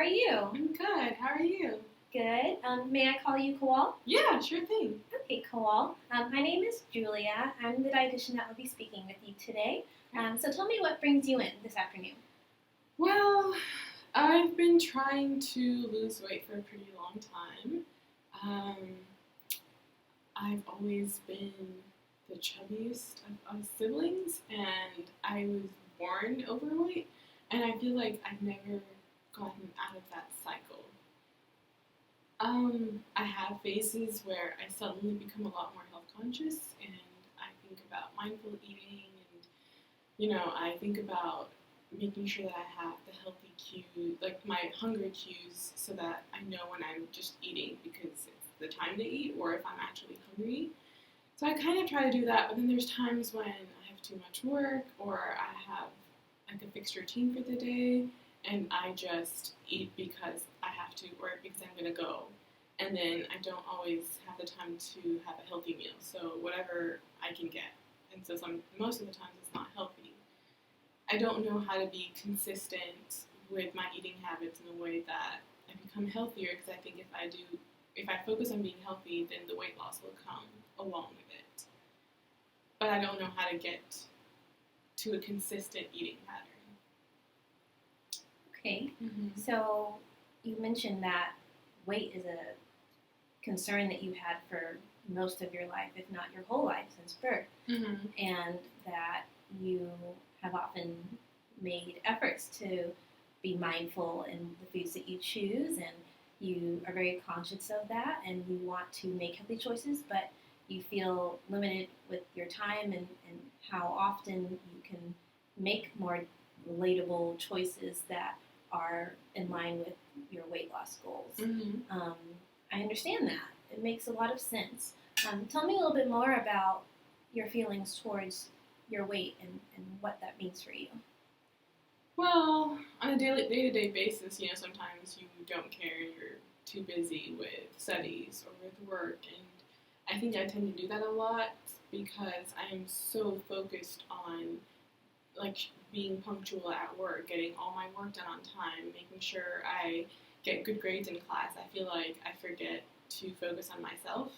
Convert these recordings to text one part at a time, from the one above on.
are you? I'm good. How are you? Good. May I call you Kowal? Yeah, sure thing. Okay, Kowal. My name is Julia. I'm the dietitian that will be speaking with you today. So tell me what brings you in this afternoon. Well, I've been trying to lose weight for a pretty long time. Um, I've always been the chubbiest of siblings, and I was born overweight, and I feel like I've never gotten out of that cycle. I have phases where I suddenly become a lot more health conscious, and I think about mindful eating, and I think about making sure that I have the healthy cues, like my hunger cues, so that I know when I'm just eating because it's the time to eat, or if I'm actually hungry. So I kind of try to do that, but then there's times when I have too much work, or I have like a fixed routine for the day, and I just eat because I have to, or because I'm gonna go. And then I don't always have the time to have a healthy meal, so whatever I can get. And so most of the times it's not healthy. I don't know how to be consistent with my eating habits in a way that I become healthier, because I think if I focus on being healthy, then the weight loss will come along with it. But I don't know how to get to a consistent eating pattern. Okay. So you mentioned that weight is a concern that you had for most of your life, if not your whole life since birth, and that you have often made efforts to be mindful in the foods that you choose, and you are very conscious of that, and you want to make healthy choices, but you feel limited with your time and how often you can make more relatable choices that are in line with your weight loss goals. I understand that. It makes a lot of sense. Tell me a little bit more about your feelings towards your weight and what that means for you. Well, on a day-to-day basis, sometimes you don't care, you're too busy with studies or with work, and I think I tend to do that a lot because I am so focused on being punctual at work, getting all my work done on time, making sure I get good grades in class. I feel like I forget to focus on myself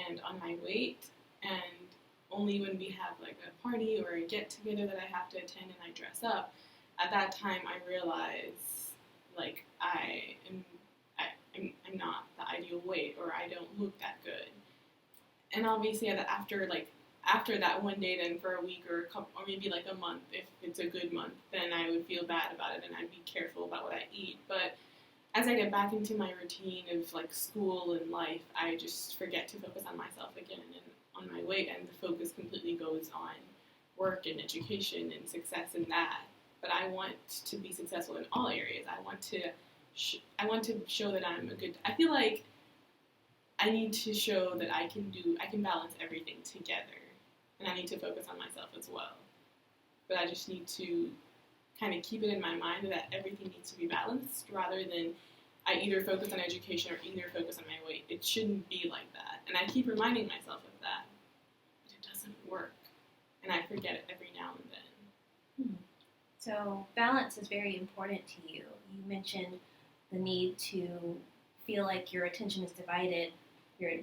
and on my weight, and only when we have like a party or a get-together that I have to attend and I dress up, at that time I realize like I'm not the ideal weight, or I don't look that good. And obviously after that one day, then for a week or a couple, or maybe like a month, if it's a good month, then I would feel bad about it and I'd be careful about what I eat. But as I get back into my routine of like school and life, I just forget to focus on myself again and on my weight, and the focus completely goes on work and education and success in that. But I want to be successful in all areas. I want to show that I'm a good. I feel like I need to show that I can balance everything together, and I need to focus on myself as well. But I just need to kind of keep it in my mind that everything needs to be balanced, rather than I either focus on education or either focus on my weight. It shouldn't be like that. And I keep reminding myself of that, but it doesn't work. And I forget it every now and then. So balance is very important to you. You mentioned the need to feel like your attention is divided. You're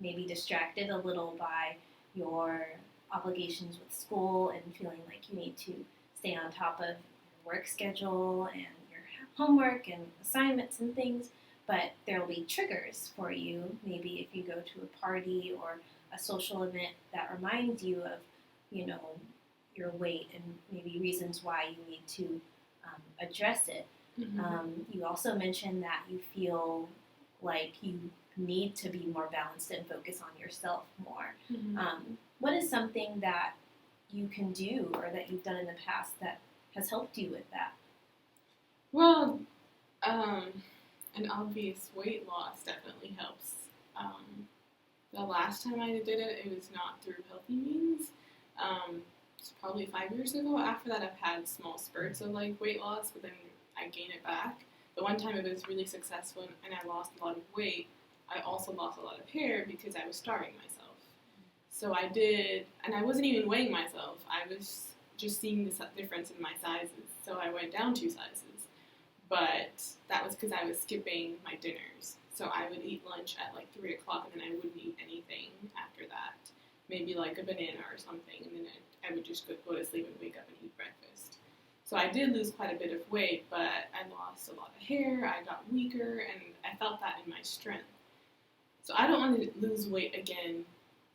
maybe distracted a little by your obligations with school and feeling like you need to stay on top of your work schedule and your homework and assignments and things, but there will be triggers for you, maybe if you go to a party or a social event that reminds you of, your weight and maybe reasons why you need to address it. You also mentioned that you feel like you need to be more balanced and focus on yourself more. What is something that you can do or that you've done in the past that has helped you with that? Well, an obvious weight loss definitely helps. The last time I did it, it was not through healthy means. It's probably 5 years ago. After that, I've had small spurts of weight loss, but then I gain it back. The one time it was really successful and I lost a lot of weight, I also lost a lot of hair because I was starving myself. So I did, and I wasn't even weighing myself. I was just seeing this difference in my sizes. So I went down 2 sizes. but that was because I was skipping my dinners. So I would eat lunch at like 3 o'clock, and then I wouldn't eat anything after that. Maybe like a banana or something, and then I would just go to sleep and wake up and eat breakfast. So I did lose quite a bit of weight, but I lost a lot of hair, I got weaker, and I felt that in my strength. So I don't want to lose weight again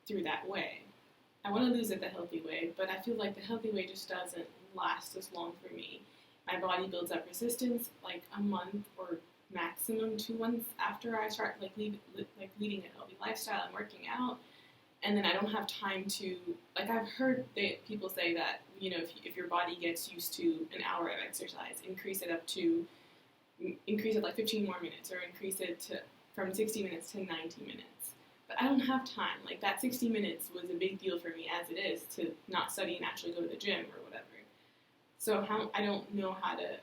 through that way. I want to lose it the healthy way, but I feel like the healthy way just doesn't last as long for me. My body builds up resistance like a month or maximum 2 months after I start leading a healthy lifestyle and working out, and then I don't have time to like I've heard people say that if your body gets used to an hour of exercise, increase it like 15 more minutes, or increase it to from 60 minutes to 90 minutes. But I don't have time. Like that 60 minutes was a big deal for me as it is to not study and actually go to the gym or whatever. So I don't know how to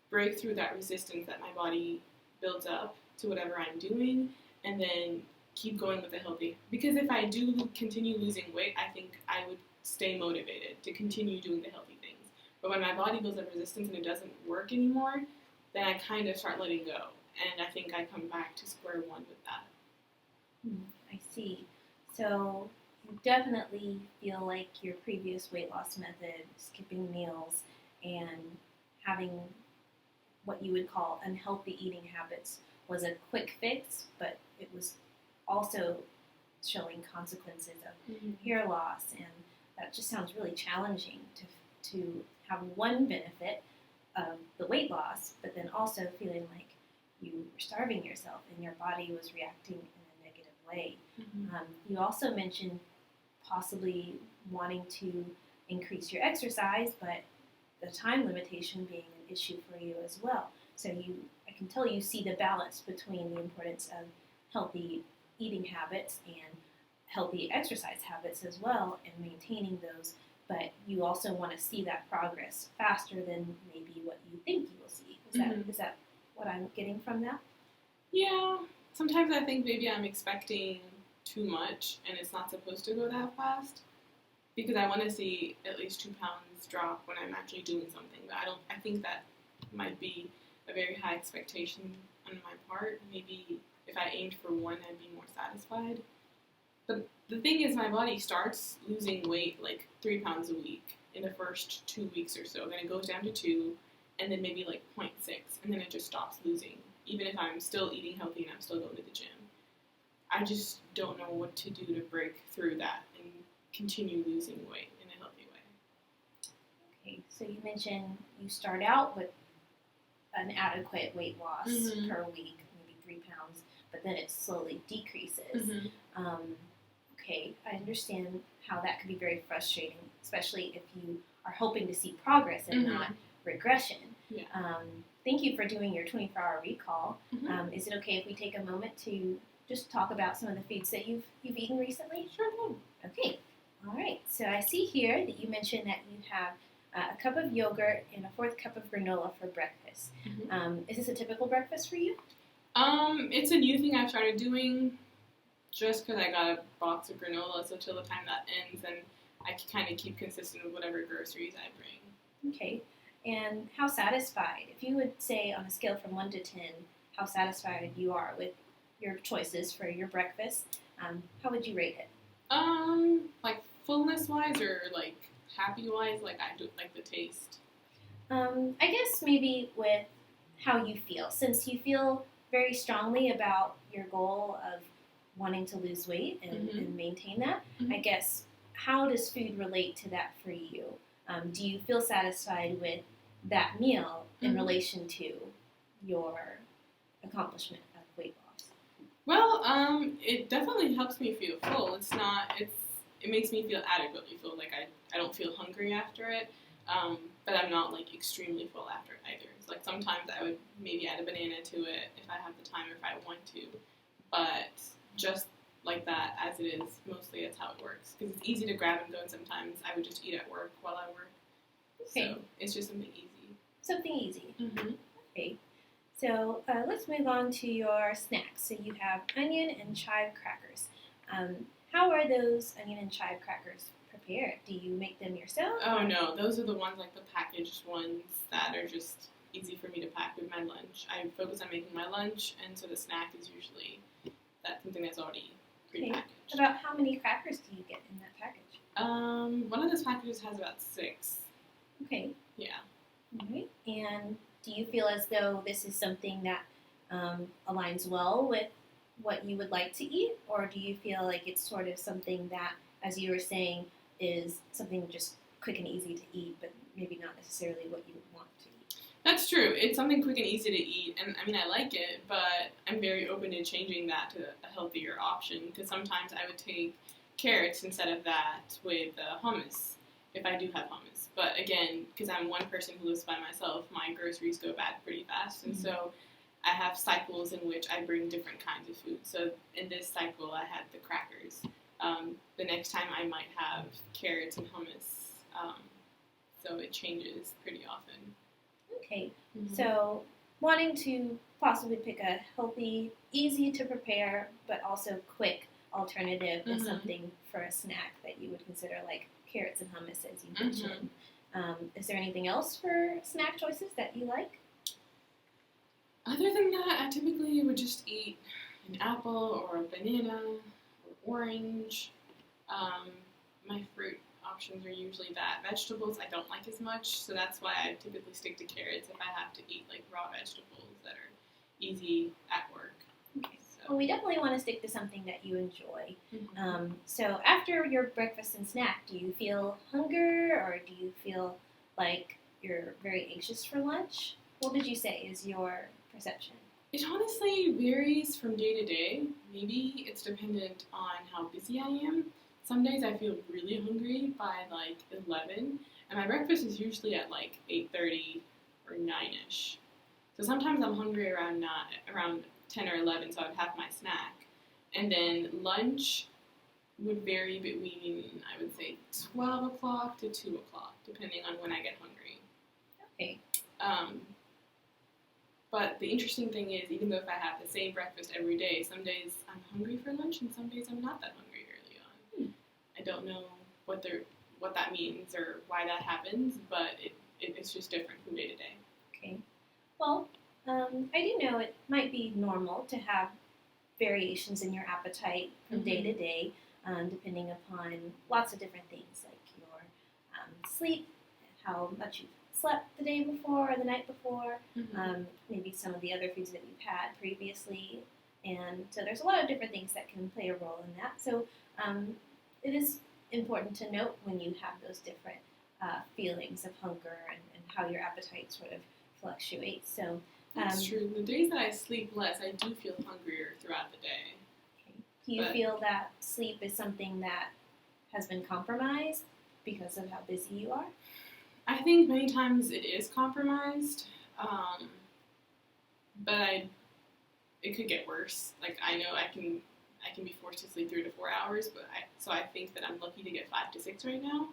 break through that resistance that my body builds up to whatever I'm doing, and then keep going with the healthy. Because if I do continue losing weight, I think I would stay motivated to continue doing the healthy things. But when my body builds up resistance and it doesn't work anymore, then I kind of start letting go. And I think I come back to square one with that. I see. So you definitely feel like your previous weight loss method, skipping meals and having what you would call unhealthy eating habits, was a quick fix, but it was also showing consequences of hair loss, and that just sounds really challenging to have one benefit of the weight loss, but then also feeling like you were starving yourself and your body was reacting in a negative way. You also mentioned possibly wanting to increase your exercise, but the time limitation being an issue for you as well. So I can tell you see the balance between the importance of healthy eating habits and healthy exercise habits as well, and maintaining those. But you also want to see that progress faster than maybe what you think you will see. Is that what I'm getting from that? Yeah. Sometimes I think maybe I'm expecting too much, and it's not supposed to go that fast. Because I want to see at least 2 pounds drop when I'm actually doing something. But I think that might be a very high expectation on my part. Maybe if I aimed for 1, I'd be more satisfied. But the thing is, my body starts losing weight like 3 pounds a week in the first 2 weeks or so. Then it goes down to 2, and then maybe like 0.6, and then it just stops losing. Even if I'm still eating healthy and I'm still going to the gym. I just don't know what to do to break through that and continue losing weight in a healthy way. Okay, so you mentioned you start out with an adequate weight loss per week, maybe 3 pounds, but then it slowly decreases. Okay, I understand how that could be very frustrating, especially if you are hoping to see progress and not regression. Yeah. Thank you for doing your 24-hour recall. Is it okay if we take a moment to just talk about some of the foods that you've eaten recently? Sure. Okay. All right. So I see here that you mentioned that you have a cup of yogurt and a 4th cup of granola for breakfast. Is this a typical breakfast for you? It's a new thing I've started doing just because I got a box of granola, so till the time that ends, and I can kind of keep consistent with whatever groceries I bring. Okay. And how satisfied, if you would say on a scale from 1 to 10, how satisfied you are with your choices for your breakfast, how would you rate it? Like fullness-wise or like happy-wise, like I do like the taste. I guess maybe with how you feel, since you feel very strongly about your goal of wanting to lose weight and maintain that. I guess, how does food relate to that for you? Do you feel satisfied with that meal in relation to your accomplishment of weight loss? Well, it definitely helps me feel full. It makes me feel adequately full. Like I don't feel hungry after it, but I'm not like extremely full after it either. It's like sometimes I would maybe add a banana to it if I have the time or if I want to, but just like that as it is, mostly that's how it works. Because it's easy to grab and go, and sometimes I would just eat at work while I work. Okay. So it's just something easy. Something easy. Okay. So let's move on to your snacks. So you have onion and chive crackers. How are those onion and chive crackers prepared? Do you make them yourself? Oh no, those are the ones like the packaged ones that are just easy for me to pack with my lunch. I focus on making my lunch, and so the snack is usually something that's already prepackaged. About how many crackers do you get in that package? One of those packages has about 6. Okay. Yeah. All right. And do you feel as though this is something that aligns well with what you would like to eat, or do you feel like it's sort of something that, as you were saying, is something just quick and easy to eat, but maybe not necessarily what you would want to eat? That's true. It's something quick and easy to eat, and I mean, I like it, but I'm very open to changing that to a healthier option, because sometimes I would take carrots instead of that with hummus, if I do have hummus. But again, because I'm one person who lives by myself, my groceries go bad pretty fast, and so I have cycles in which I bring different kinds of food. So in this cycle, I had the crackers. The next time I might have carrots and hummus. So it changes pretty often. Okay, so wanting to possibly pick a healthy, easy to prepare, but also quick alternative is something for a snack that you would consider, like carrots and hummus, as you mentioned. Is there anything else for snack choices that you like? Other than that, I typically would just eat an apple or a banana or orange. My fruit options are usually that. Vegetables I don't like as much, so that's why I typically stick to carrots if I have to eat like raw vegetables that are easy at work. Okay. Well, we definitely want to stick to something that you enjoy. So after your breakfast and snack, do you feel hunger, or do you feel like you're very anxious for lunch? What would you say is your perception? It honestly varies from day to day. Maybe it's dependent on how busy I am. Some days I feel really hungry by like 11, and my breakfast is usually at like 8:30 or 9ish. So sometimes I'm hungry around 10 or 11, so I'd have my snack. And then lunch would vary between, I would say, 12 o'clock to 2 o'clock, depending on when I get hungry. Okay. But the interesting thing is, even though if I have the same breakfast every day, some days I'm hungry for lunch and some days I'm not that hungry early on. I don't know what that means or why that happens, but it's just different from day to day. Okay. Well, I do know it might be normal to have variations in your appetite from day to day, depending upon lots of different things like your sleep, how much you've slept the day before or the night before, maybe some of the other foods that you've had previously. And so there's a lot of different things that can play a role in that. So it is important to note when you have those different feelings of hunger and how your appetite sort of fluctuates. So that's true. The days that I sleep less, I do feel hungrier throughout the day. Okay. Do you feel that sleep is something that has been compromised because of how busy you are? I think many times it is compromised, but it could get worse. Like I know I can be forced to sleep 3 to 4 hours, so I think that I'm lucky to get 5 to 6 right now.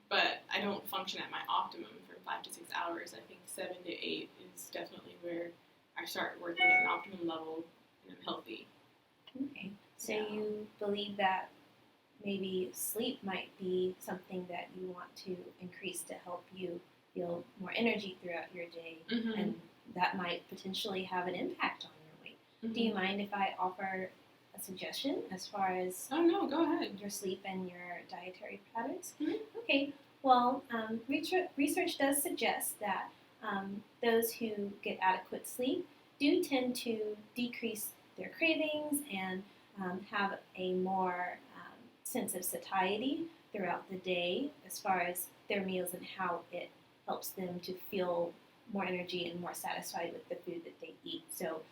But I don't function at my optimum for 5 to 6 hours. I think 7 to 8 is definitely where I start working at an optimum level and I'm healthy. Okay. So you believe that maybe sleep might be something that you want to increase to help you feel more energy throughout your day, and that might potentially have an impact on your weight. Do you mind if I offer a suggestion as far as Oh no, go ahead. your sleep and your dietary patterns? Okay. Well, research does suggest that those who get adequate sleep do tend to decrease their cravings and have a more sense of satiety throughout the day as far as their meals and how it helps them to feel more energy and more satisfied with the food that they eat. So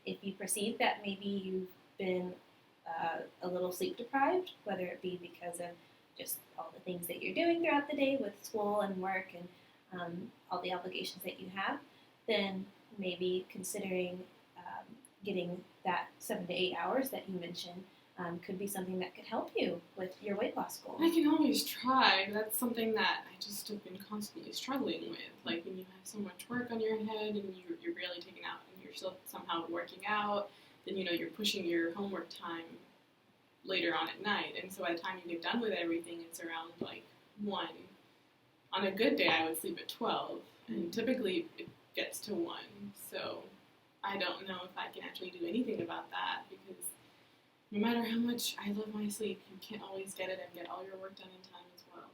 if you perceive that maybe you've been a little sleep deprived, whether it be because of just all the things that you're doing throughout the day with school and work and all the obligations that you have, then maybe considering getting that 7 to 8 hours that you mentioned could be something that could help you with your weight loss goal. I can always try. That's something that I just have been constantly struggling with. Like when you have so much work on your head and you're barely taking out and you're still somehow working out, then you're pushing your homework time later on at night. And so by the time you get done with everything, it's around like 1. On a good day, I would sleep at 12. And typically, gets to 1. So I don't know if I can actually do anything about that because no matter how much I love my sleep, you can't always get it and get all your work done in time as well.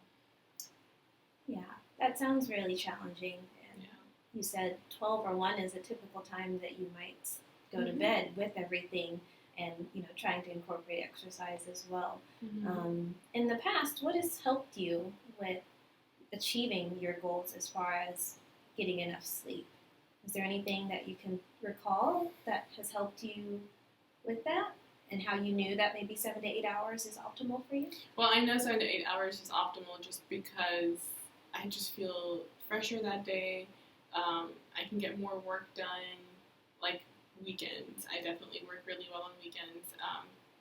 Yeah, that sounds really challenging. And Yeah. you said 12 or 1 is a typical time that you might go to Mhm. bed with everything and, trying to incorporate exercise as well. Mm-hmm. In the past, what has helped you with achieving your goals as far as getting enough sleep? Is there anything that you can recall that has helped you with that? And how you knew that maybe 7 to 8 hours is optimal for you? Well, I know 7 to 8 hours is optimal just because I just feel fresher that day. I can get more work done. Like weekends, I definitely work really well on weekends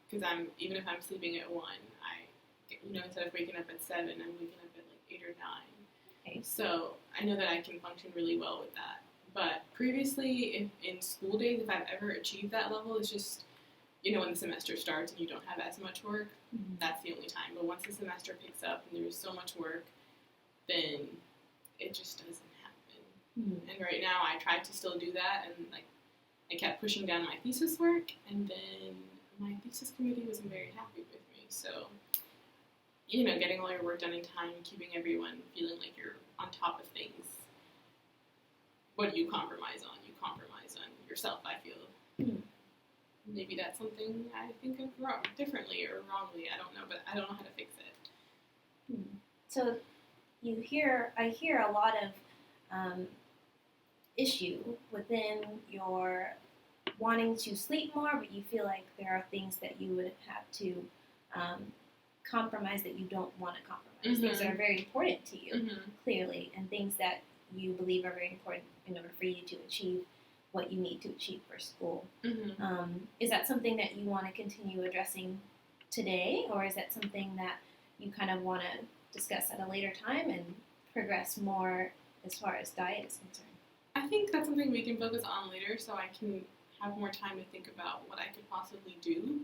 because even if I'm sleeping at 1, instead of waking up at 7, I'm waking up at like 8 or 9. Okay. So I know that I can function really well with that. But previously, in school days, if I've ever achieved that level, it's just when the semester starts and you don't have as much work, that's the only time. But once the semester picks up and there's so much work, then it just doesn't happen. And right now, I tried to still do that, and I kept pushing down my thesis work, and then my thesis committee wasn't very happy with me. So, getting all your work done in time, keeping everyone feeling like you're on top of things. What do you compromise on? You compromise on yourself, I feel. Maybe that's something I think of differently or wrongly. I don't know, but I don't know how to fix it. So I hear a lot of issue within your wanting to sleep more, but you feel like there are things that you would have to compromise that you don't want to compromise. Things that are very important to you, clearly, and things that you believe are very important in order for you to achieve what you need to achieve for school. Is that something that you want to continue addressing today, or is that something that you kind of want to discuss at a later time and progress more as far as diet is concerned? I think that's something we can focus on later so I can have more time to think about what I could possibly do.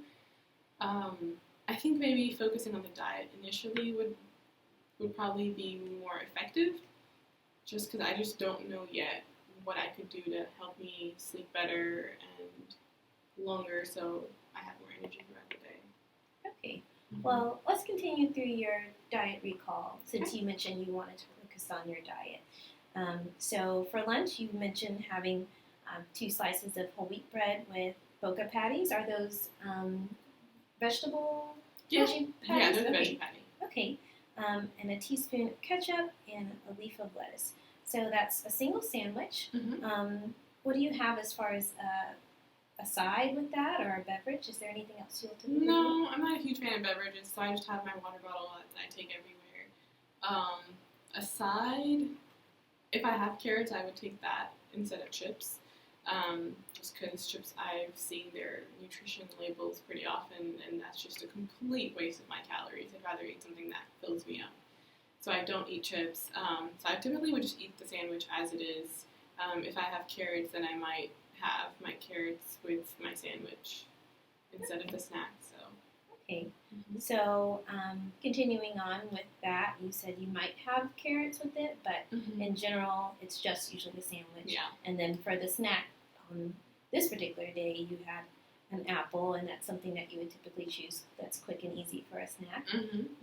I think maybe focusing on the diet initially would probably be more effective just because I just don't know yet what I could do to help me sleep better and longer so I have more energy throughout the day. Okay. Well, let's continue through your diet recall since you mentioned you wanted to focus on your diet. So for lunch, you mentioned having 2 slices of whole wheat bread with boca patties. Are those vegetable veggie patties? Yeah, they're the veggie patty. Okay. And a teaspoon of ketchup and a leaf of lettuce. So that's a single sandwich. What do you have as far as a side with that or a beverage? Is there anything else you'll typically do? No, I'm not a huge fan of beverages, so I just have my water bottle that I take everywhere. A side, if I have carrots, I would take that instead of chips. Just because chips, I've seen their nutrition labels pretty often, and that's just a complete waste of my calories. I'd rather eat something that fills me up. So I don't eat chips. So I typically would just eat the sandwich as it is. If I have carrots, then I might have my carrots with my sandwich instead of the snack. So. Okay. So continuing on with that, you said you might have carrots with it, but in general, it's just usually a sandwich. Yeah. And then for the snack, on this particular day, you had an apple, and that's something that you would typically choose that's quick and easy for a snack.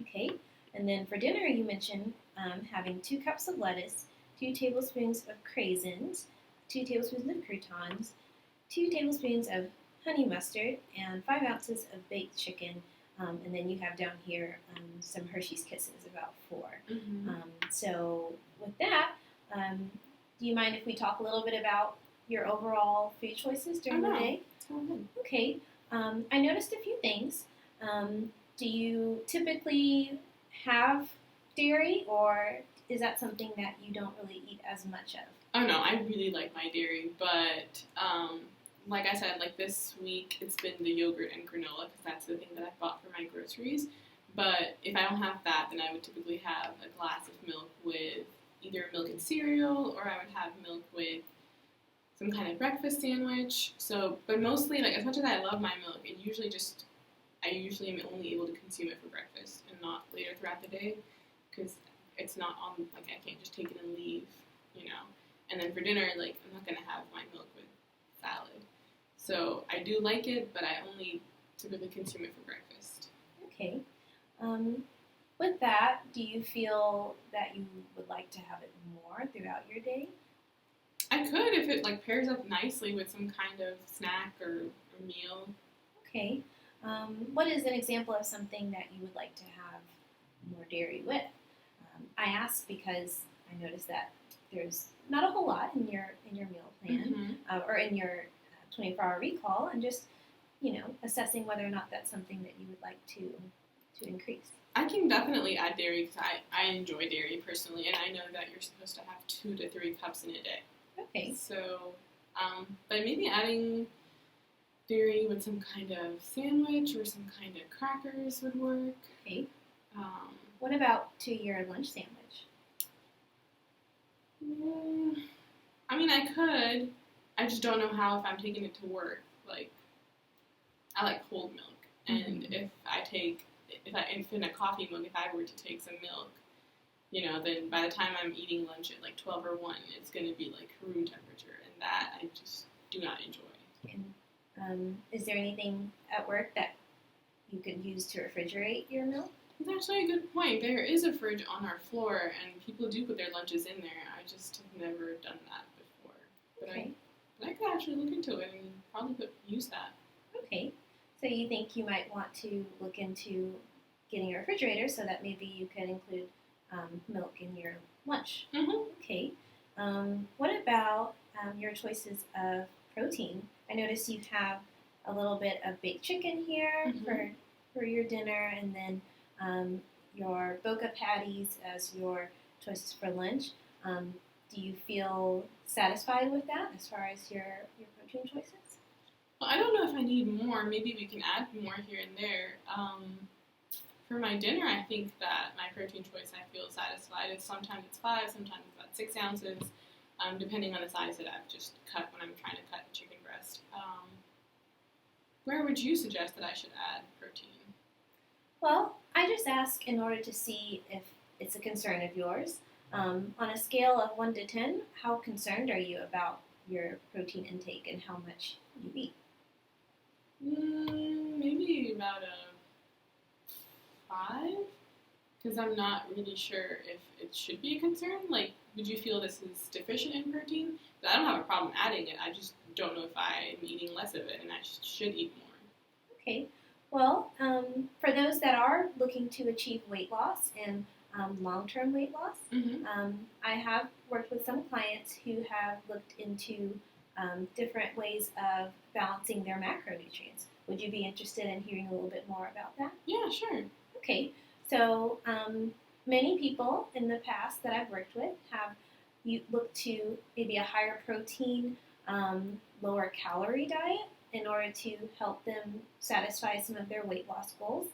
Okay. And then for dinner, you mentioned having 2 cups of lettuce, 2 tablespoons of craisins, 2 tablespoons of croutons, 2 tablespoons of honey mustard, and 5 ounces of baked chicken. And then you have down here some Hershey's Kisses, about 4. So with that, do you mind if we talk a little bit about your overall food choices during the day? Okay. I noticed a few things. Do you typically have dairy, or is that something that you don't really eat as much of? Oh no, I really like my dairy, but like I said, like this week it's been the yogurt and granola because that's the thing that I bought for my groceries. But if I don't have that, then I would typically have a glass of milk with either milk and cereal, or I would have milk with some kind of breakfast sandwich. So, but mostly, like as much as I love my milk, I usually am only able to consume it for breakfast and not later throughout the day because it's not on, like I can't just take it and leave, And then for dinner, like, I'm not going to have my milk with salad. So I do like it, but I only typically consume it for breakfast. Okay. Um, with that, do you feel that you would like to have it more throughout your day? I could if it like pairs up nicely with some kind of snack or meal. Okay. What is an example of something that you would like to have more dairy with? I ask because I noticed that there's not a whole lot in your meal plan Mm-hmm. or in your 24-hour recall, and just assessing whether or not that's something that you would like to increase. I can definitely add dairy because I enjoy dairy personally, and I know that you're supposed to have 2 to 3 cups in a day. Okay. So, but maybe adding dairy with some kind of sandwich or some kind of crackers would work. Okay. Um, What about to your lunch sandwich? I mean, I could. I just don't know how if I'm taking it to work. Like, I like cold milk, and if in a coffee mug, if I were to take some milk, then by the time I'm eating lunch at like 12 or 1, it's going to be like room temperature, and that I just do not enjoy. And is there anything at work that you could use to refrigerate your milk? It's actually a good point. There is a fridge on our floor, and people do put their lunches in there. I just have never done that before. But Okay. I could actually look into it and probably use that. Okay. So you think you might want to look into getting a refrigerator so that maybe you can include milk in your lunch. Mm-hmm. Okay. What about your choices of protein? I notice you have a little bit of baked chicken here for your dinner, and then your boca patties as your choices for lunch. Do you feel satisfied with that as far as your protein choices? Well, I don't know if I need more. Maybe we can add more here and there. For my dinner, I think that my protein choice, I feel satisfied. Sometimes it's 5, sometimes it's about 6 ounces, depending on the size that I've just cut when I'm trying to cut the chicken breast. Where would you suggest that I should add protein? Well, I just ask in order to see if it's a concern of yours. On a scale of 1 to 10, how concerned are you about your protein intake and how much you eat? Maybe about a 5, because I'm not really sure if it should be a concern. Like, would you feel this is deficient in protein? But I don't have a problem adding it. I just don't know if I'm eating less of it, and I should eat more. Okay. Well, for those that are looking to achieve weight loss and long-term weight loss, I have worked with some clients who have looked into different ways of balancing their macronutrients. Would you be interested in hearing a little bit more about that? Yeah, sure. Okay, so many people in the past that I've worked with have looked to maybe a higher protein, lower calorie diet in order to help them satisfy some of their weight loss goals.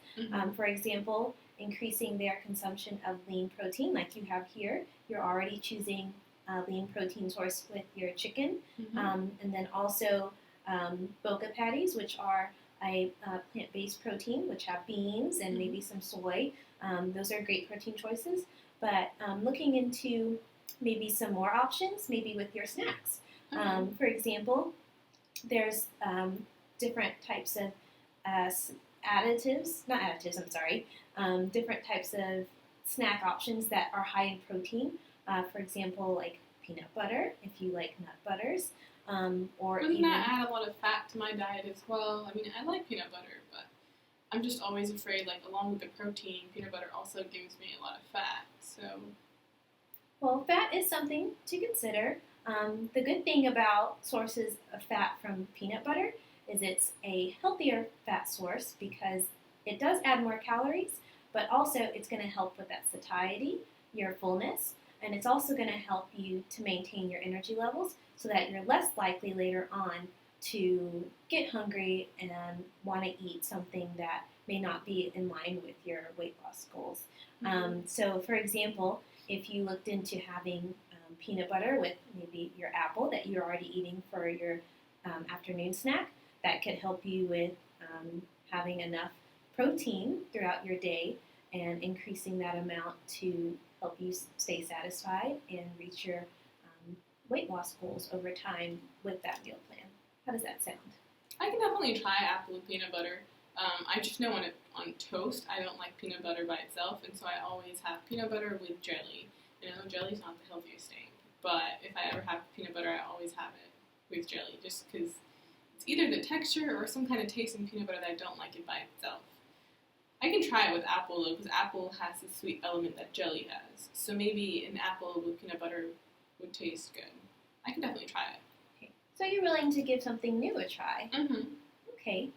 For example, increasing their consumption of lean protein, like you have here. You're already choosing a lean protein source with your chicken, and then also boca patties, which are a plant-based protein, which have beans and maybe some soy. Those are great protein choices. But looking into maybe some more options, maybe with your snacks. For example, there's different types of different types of snack options that are high in protein. For example, like peanut butter, if you like nut butters. Wouldn't that add a lot of fat to my diet as well? I mean, I like peanut butter, but I'm just always afraid, like, along with the protein, peanut butter also gives me a lot of fat, so... Well, fat is something to consider. The good thing about sources of fat from peanut butter is it's a healthier fat source because it does add more calories, but also it's going to help with that satiety, your fullness, and it's also going to help you to maintain your energy levels so that you're less likely later on to get hungry and want to eat something that may not be in line with your weight loss goals. So, for example, if you looked into having peanut butter with maybe your apple that you're already eating for your afternoon snack, that could help you with having enough protein throughout your day and increasing that amount to help you stay satisfied and reach your weight loss goals over time with that meal plan. How does that sound? I can definitely try apple with peanut butter. I just know on toast, I don't like peanut butter by itself, and so I always have peanut butter with jelly. And I know jelly's not the healthiest thing, but if I ever have peanut butter, I always have it with jelly, just because it's either the texture or some kind of taste in peanut butter that I don't like it by itself. I can try it with apple though, because apple has the sweet element that jelly has. So maybe an apple with peanut butter would taste good. I can definitely try it. Okay. So you're willing to give something new a try. Mm-hmm. Okay.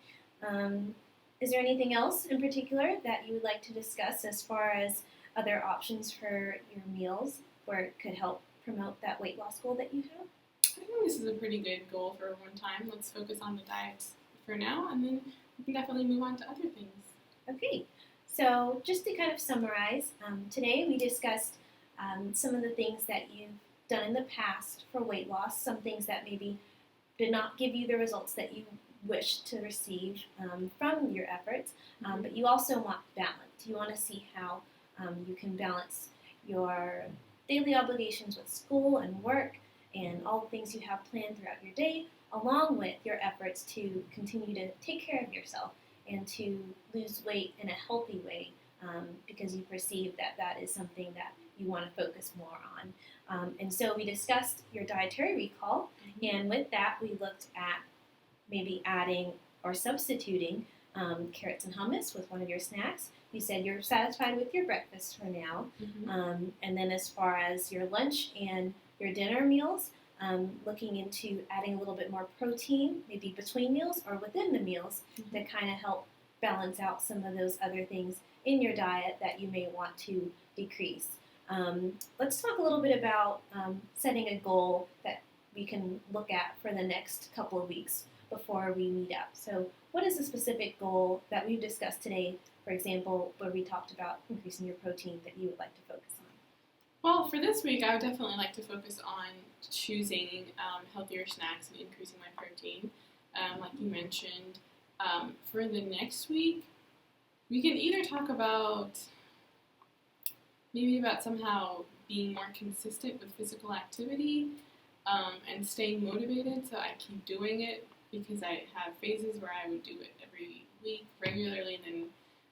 Is there anything else in particular that you would like to discuss as far as other options for your meals where it could help promote that weight loss goal that you have? I think this is a pretty good goal for one time. Let's focus on the diets for now, and then we can definitely move on to other things. Okay, so just to kind of summarize, today we discussed some of the things that you've done in the past for weight loss, some things that maybe did not give you the results that you wish to receive from your efforts, but you also want balance. You want to see how you can balance your daily obligations with school and work and all the things you have planned throughout your day, along with your efforts to continue to take care of yourself and to lose weight in a healthy way because you perceive that that is something that you want to focus more on. And so we discussed your dietary recall, and with that we looked at maybe adding or substituting carrots and hummus with one of your snacks. You said you're satisfied with your breakfast for now. And then as far as your lunch and your dinner meals, looking into adding a little bit more protein, maybe between meals or within the meals, to kind of help balance out some of those other things in your diet that you may want to decrease. Let's talk a little bit about setting a goal that we can look at for the next couple of weeks before we meet up. So what is a specific goal that we've discussed today, for example, where we talked about increasing your protein that you would like to focus on? Well, for this week, I would definitely like to focus on choosing healthier snacks and increasing my protein, like you mentioned. For the next week, we can either talk about maybe about somehow being more consistent with physical activity and staying motivated so I keep doing it, because I have phases where I would do it every week regularly, and then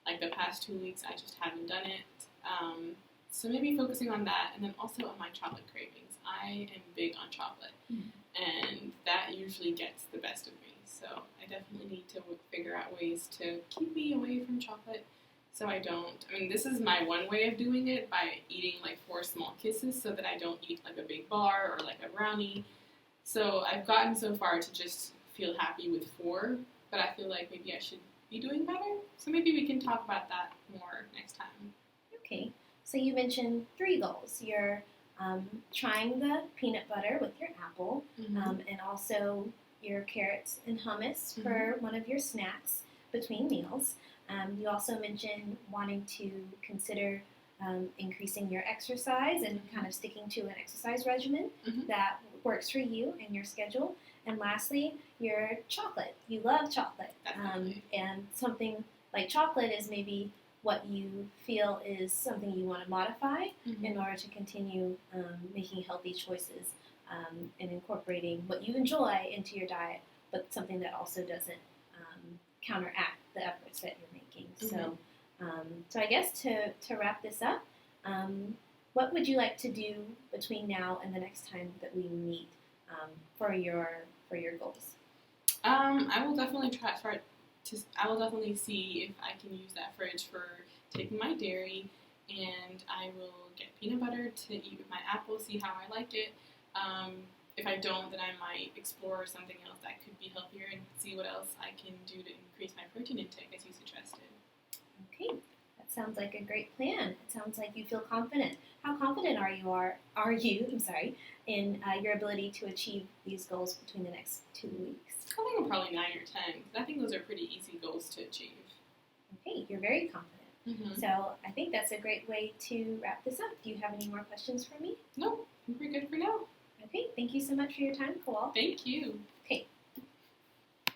like the past 2 weeks I just haven't done it. So maybe focusing on that, and then also on my chocolate cravings. I am big on chocolate, and that usually gets the best of me. So I definitely need to figure out ways to keep me away from chocolate so I don't. I mean, this is my one way of doing it, by eating like 4 small kisses so that I don't eat like a big bar or like a brownie. So I've gotten so far to just feel happy with 4, but I feel like maybe I should be doing better. So maybe we can talk about that more next time. Okay, so you mentioned 3 goals. You're trying the peanut butter with your apple, and also your carrots and hummus for one of your snacks between meals. You also mentioned wanting to consider increasing your exercise and kind of sticking to an exercise regimen that works for you and your schedule. And lastly, your chocolate. You love chocolate. And something like chocolate is maybe what you feel is something you want to modify in order to continue making healthy choices and incorporating what you enjoy into your diet, but something that also doesn't counteract the efforts that you're making. So I guess to wrap this up, what would you like to do between now and the next time that we meet for your goals? I will definitely I will definitely see if I can use that fridge for taking my dairy, and I will get peanut butter to eat with my apple, see how I like it. If I don't, then I might explore something else that could be healthier and see what else I can do to increase my protein intake, as you suggested. Okay, that sounds like a great plan. It sounds like you feel confident. How confident are you? In your ability to achieve these goals between the next 2 weeks? I think I'm probably 9 or 10, because I think those are pretty easy goals to achieve. Okay, you're very confident. So I think that's a great way to wrap this up. Do you have any more questions for me? No, we're good for now. Okay, thank you so much for your time, Kowal. Thank you.